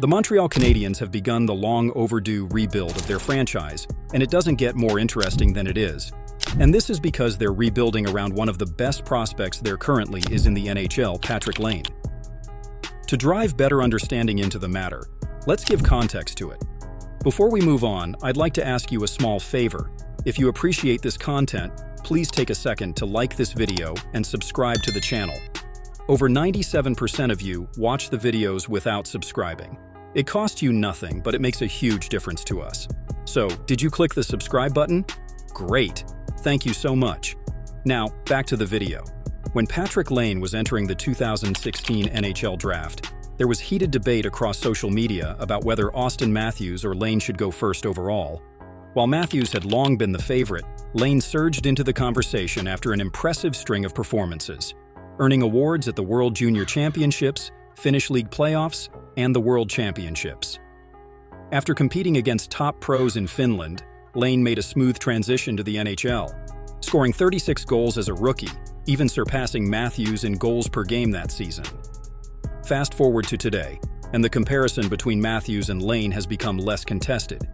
The Montreal Canadiens have begun the long overdue rebuild of their franchise, and it doesn't get more interesting than it is. And this is because they're rebuilding around one of the best prospects there currently is in the NHL, Patrik Laine. To drive better understanding into the matter, let's give context to it. Before we move on, I'd like to ask you a small favor. If you appreciate this content, please take a second to like this video and subscribe to the channel. Over 97% of you watch the videos without subscribing. It costs you nothing, but it makes a huge difference to us. So, did you click the subscribe button? Great! Thank you so much. Now, back to the video. When Patrik Laine was entering the 2016 NHL Draft, there was heated debate across social media about whether Auston Matthews or Laine should go first overall. While Matthews had long been the favorite, Laine surged into the conversation after an impressive string of performances, earning awards at the World Junior Championships, Finnish League Playoffs, and the World Championships. After competing against top pros in Finland, Laine made a smooth transition to the NHL, scoring 36 goals as a rookie, even surpassing Matthews in goals per game that season. Fast forward to today, and the comparison between Matthews and Laine has become less contested.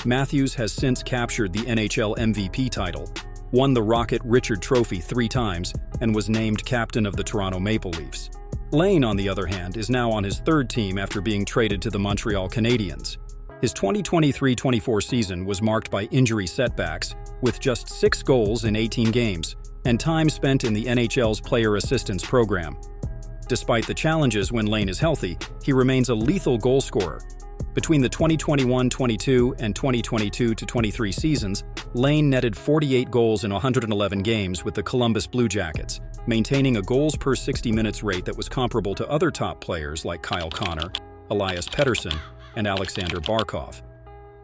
Matthews has since captured the NHL MVP title, won the Rocket Richard Trophy 3 times, and was named captain of the Toronto Maple Leafs. Laine, on the other hand, is now on his 3rd team after being traded to the Montreal Canadiens. His 2023-24 season was marked by injury setbacks, with just 6 goals in 18 games, and time spent in the NHL's Player Assistance Program. Despite the challenges when Laine is healthy, he remains a lethal goal scorer. Between the 2021-22 and 2022-23 seasons, Laine netted 48 goals in 111 games with the Columbus Blue Jackets, maintaining a goals per 60 minutes rate that was comparable to other top players like Kyle Connor, Elias Pettersson, and Alexander Barkov.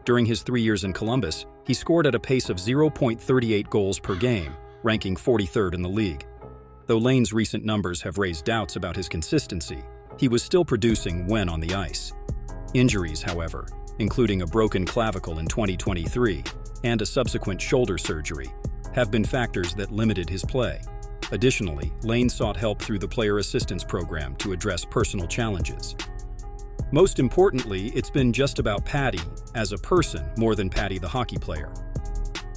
During his 3 years in Columbus, he scored at a pace of 0.38 goals per game, ranking 43rd in the league. Though Laine's recent numbers have raised doubts about his consistency, he was still producing when on the ice. Injuries, however, including a broken clavicle in 2023 and a subsequent shoulder surgery, have been factors that limited his play. Additionally, Laine sought help through the Player Assistance Program to address personal challenges. Most importantly, it's been just about Patty as a person more than Patty the hockey player.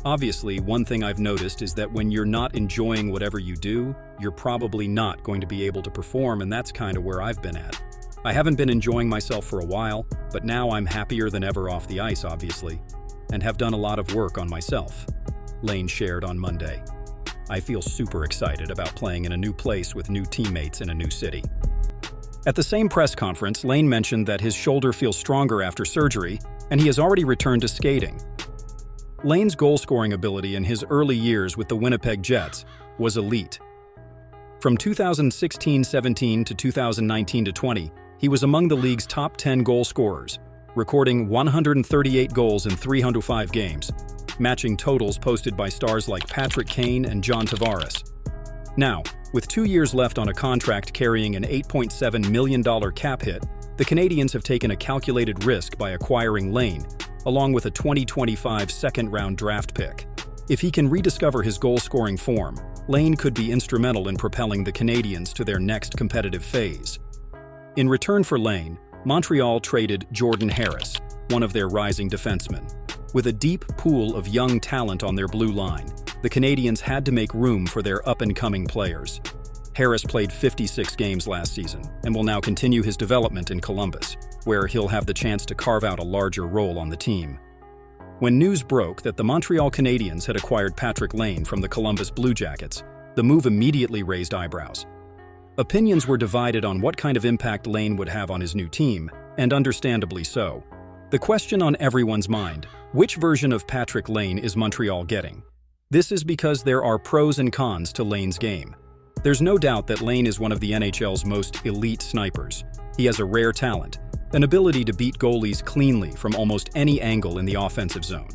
Obviously, one thing I've noticed is that when you're not enjoying whatever you do, you're probably not going to be able to perform, and that's kind of where I've been at. I haven't been enjoying myself for a while, but now I'm happier than ever off the ice, obviously, and have done a lot of work on myself, Laine shared on Monday. I feel super excited about playing in a new place with new teammates in a new city. At the same press conference, Laine mentioned that his shoulder feels stronger after surgery, and he has already returned to skating. Laine's goal-scoring ability in his early years with the Winnipeg Jets was elite. From 2016-17 to 2019-20, he was among the league's top 10 goal scorers, recording 138 goals in 305 games, matching totals posted by stars like Patrick Laine and John Tavares. Now, with 2 years left on a contract carrying an $8.7 million cap hit, the Canadiens have taken a calculated risk by acquiring Laine, along with a 2025 second-round draft pick. If he can rediscover his goal-scoring form, Laine could be instrumental in propelling the Canadiens to their next competitive phase. In return for Laine, Montreal traded Jordan Harris, one of their rising defensemen. With a deep pool of young talent on their blue line, the Canadiens had to make room for their up-and-coming players. Harris played 56 games last season and will now continue his development in Columbus, where he'll have the chance to carve out a larger role on the team. When news broke that the Montreal Canadiens had acquired Patrik Laine from the Columbus Blue Jackets, the move immediately raised eyebrows. Opinions were divided on what kind of impact Laine would have on his new team, and understandably so. The question on everyone's mind: which version of Patrik Laine is Montreal getting? This is because there are pros and cons to Laine's game. There's no doubt that Laine is one of the NHL's most elite snipers. He has a rare talent, an ability to beat goalies cleanly from almost any angle in the offensive zone.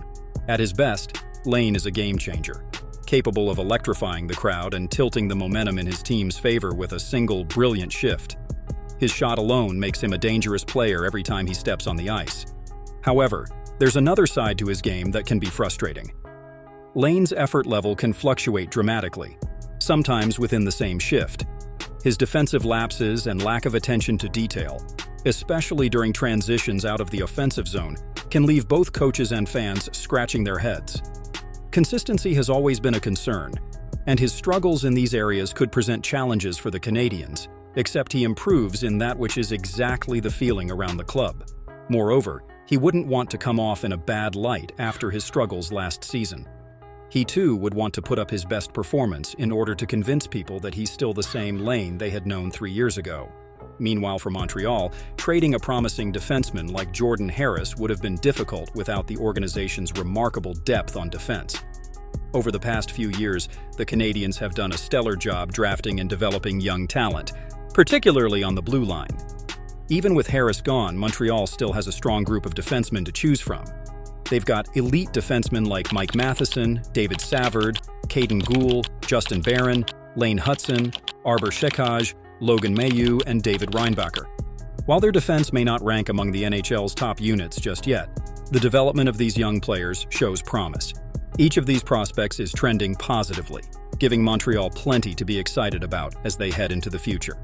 At his best, Laine is a game changer, capable of electrifying the crowd and tilting the momentum in his team's favor with a single brilliant shift. His shot alone makes him a dangerous player every time he steps on the ice. However, there's another side to his game that can be frustrating. Laine's effort level can fluctuate dramatically, sometimes within the same shift. His defensive lapses and lack of attention to detail, especially during transitions out of the offensive zone, can leave both coaches and fans scratching their heads. Consistency has always been a concern, and his struggles in these areas could present challenges for the Canadiens, except he improves in that which is exactly the feeling around the club. Moreover, he wouldn't want to come off in a bad light after his struggles last season. He too would want to put up his best performance in order to convince people that he's still the same Laine they had known 3 years ago. Meanwhile, for Montreal, trading a promising defenseman like Jordan Harris would have been difficult without the organization's remarkable depth on defense. Over the past few years, the Canadiens have done a stellar job drafting and developing young talent, particularly on the blue line. Even with Harris gone, Montreal still has a strong group of defensemen to choose from. They've got elite defensemen like Mike Matheson, David Savard, Caden Gould, Justin Barron, Lane Hudson, Arbor Shekaj, Logan Mailloux, and David Reinbacher. While their defense may not rank among the NHL's top units just yet, the development of these young players shows promise. Each of these prospects is trending positively, giving Montreal plenty to be excited about as they head into the future.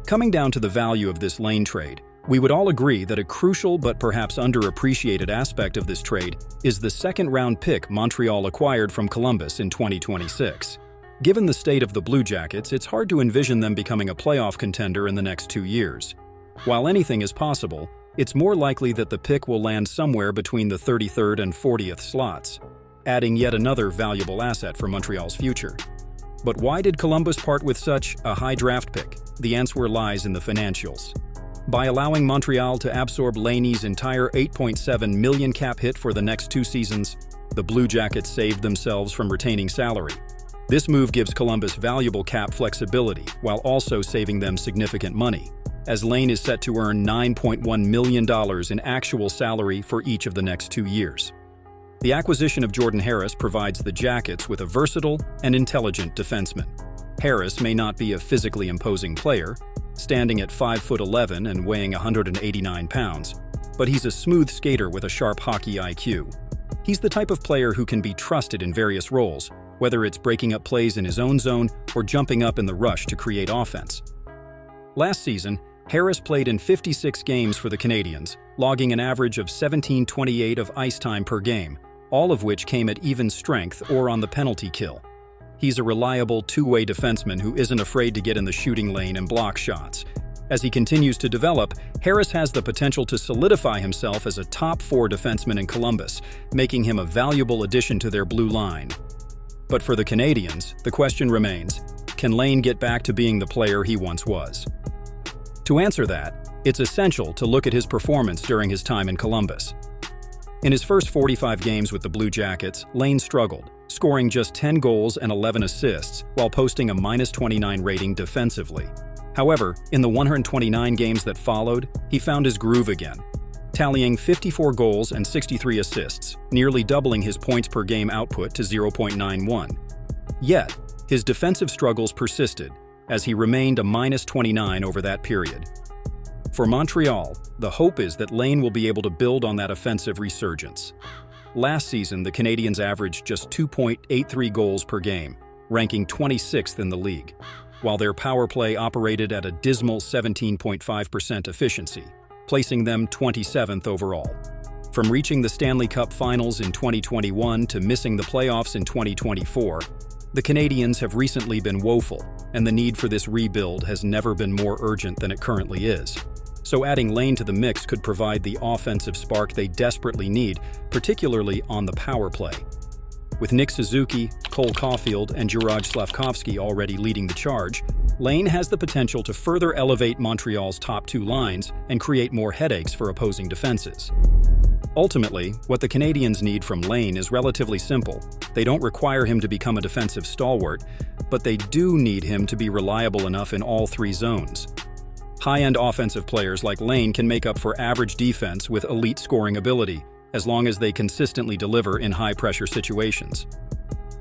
Coming down to the value of this Laine trade, we would all agree that a crucial but perhaps underappreciated aspect of this trade is the second-round pick Montreal acquired from Columbus in 2026. Given the state of the Blue Jackets, it's hard to envision them becoming a playoff contender in the next 2 years. While anything is possible, it's more likely that the pick will land somewhere between the 33rd and 40th slots, adding yet another valuable asset for Montreal's future. But why did Columbus part with such a high draft pick? The answer lies in the financials. By allowing Montreal to absorb Laine's entire $8.7 million cap hit for the next 2 seasons, the Blue Jackets saved themselves from retaining salary. This move gives Columbus valuable cap flexibility while also saving them significant money, as Laine is set to earn $9.1 million in actual salary for each of the next 2 years. The acquisition of Jordan Harris provides the Jackets with a versatile and intelligent defenseman. Harris may not be a physically imposing player, standing at 5'11" and weighing 189 pounds, but he's a smooth skater with a sharp hockey IQ. He's the type of player who can be trusted in various roles, whether it's breaking up plays in his own zone or jumping up in the rush to create offense. Last season, Harris played in 56 games for the Canadiens, logging an average of 17.28 of ice time per game, all of which came at even strength or on the penalty kill. He's a reliable two-way defenseman who isn't afraid to get in the shooting lane and block shots. As he continues to develop, Harris has the potential to solidify himself as a top 4 defenseman in Columbus, making him a valuable addition to their blue line. But for the Canadiens, the question remains, can Laine get back to being the player he once was? To answer that, it's essential to look at his performance during his time in Columbus. In his first 45 games with the Blue Jackets, Laine struggled, scoring just 10 goals and 11 assists while posting a -29 rating defensively. However, in the 129 games that followed, he found his groove again, tallying 54 goals and 63 assists, nearly doubling his points per game output to 0.91. Yet, his defensive struggles persisted, as he remained a -29 over that period. For Montreal, the hope is that Laine will be able to build on that offensive resurgence. Last season, the Canadiens averaged just 2.83 goals per game, ranking 26th in the league, while their power play operated at a dismal 17.5% efficiency, placing them 27th overall. From reaching the Stanley Cup Finals in 2021 to missing the playoffs in 2024, the Canadiens have recently been woeful, and the need for this rebuild has never been more urgent than it currently is. So adding Laine to the mix could provide the offensive spark they desperately need, particularly on the power play. With Nick Suzuki, Cole Caulfield, and Juraj Slavkovsky already leading the charge, Laine has the potential to further elevate Montreal's top 2 lines and create more headaches for opposing defenses. Ultimately, what the Canadiens need from Laine is relatively simple. They don't require him to become a defensive stalwart, but they do need him to be reliable enough in all 3 zones. High-end offensive players like Laine can make up for average defense with elite scoring ability, as long as they consistently deliver in high-pressure situations.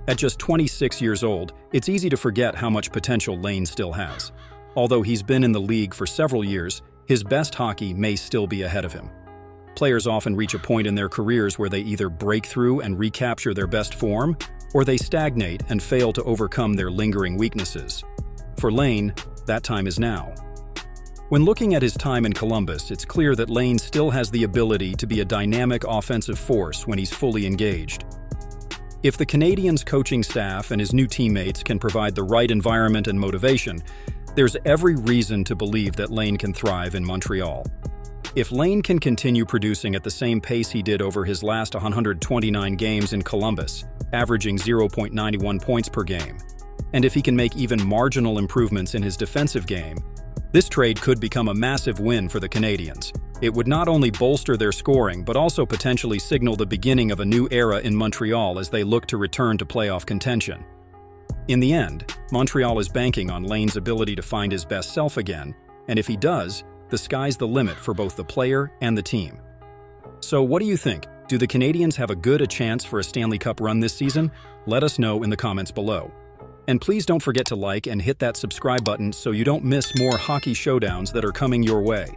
At just 26 years old, it's easy to forget how much potential Laine still has. Although he's been in the league for several years, his best hockey may still be ahead of him. Players often reach a point in their careers where they either break through and recapture their best form, or they stagnate and fail to overcome their lingering weaknesses. For Laine, that time is now. When looking at his time in Columbus, it's clear that Laine still has the ability to be a dynamic offensive force when he's fully engaged. If the Canadiens' coaching staff and his new teammates can provide the right environment and motivation, there's every reason to believe that Laine can thrive in Montreal. If Laine can continue producing at the same pace he did over his last 129 games in Columbus, averaging 0.91 points per game, and if he can make even marginal improvements in his defensive game, this trade could become a massive win for the Canadiens. It would not only bolster their scoring, but also potentially signal the beginning of a new era in Montreal as they look to return to playoff contention. In the end, Montreal is banking on Laine's ability to find his best self again, and if he does, the sky's the limit for both the player and the team. So what do you think? Do the Canadiens have a chance for a Stanley Cup run this season? Let us know in the comments below. And please don't forget to like and hit that subscribe button so you don't miss more hockey showdowns that are coming your way.